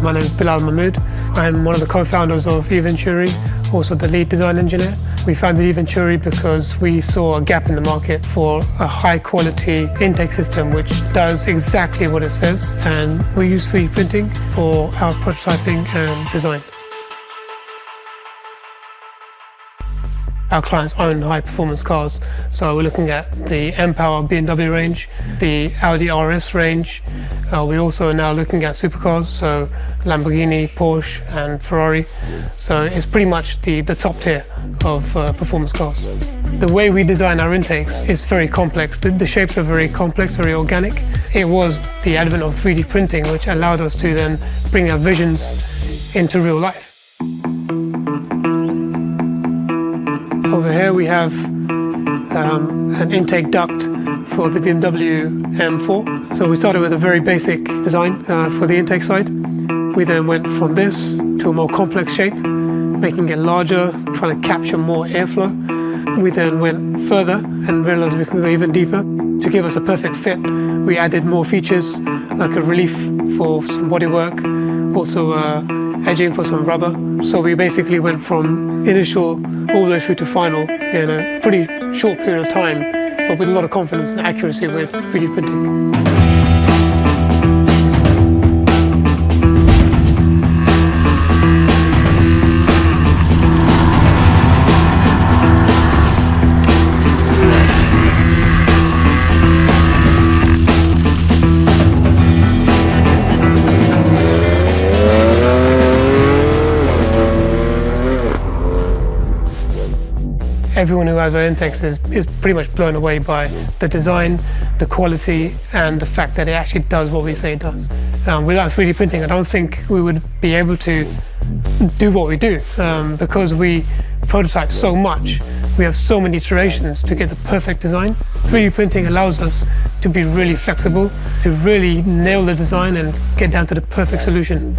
My name is Bilal Mahmood. I'm one of the co-founders of Eventuri, also the lead design engineer. We founded Eventuri because we saw a gap in the market for a high-quality intake system which does exactly what it says, and we use 3D printing for our prototyping and design. Our clients own high-performance cars, so we're looking at the M-Power BMW range, the Audi RS range. We also are now looking at supercars, so Lamborghini, Porsche and Ferrari. So it's pretty much the top tier of performance cars. The way we design our intakes is very complex. The shapes are very complex, very organic. It was the advent of 3D printing which allowed us to then bring our visions into real life. Over here we have an intake duct for the BMW M4. So we started with a very basic design for the intake side. We then went from this to a more complex shape, making it larger, trying to capture more airflow. We then went further and realized we could go even deeper. To give us a perfect fit, we added more features like a relief for some bodywork, also edging for some rubber. So we basically went from initial all the way through to final in a pretty short period of time, but with a lot of confidence and accuracy with 3D printing. Everyone who has our intakes is pretty much blown away by the design, the quality, and the fact that it actually does what we say it does. Without 3D printing, I don't think we would be able to do what we do because we prototype so much. We have so many iterations to get the perfect design. 3D printing allows us to be really flexible, to really nail the design and get down to the perfect solution.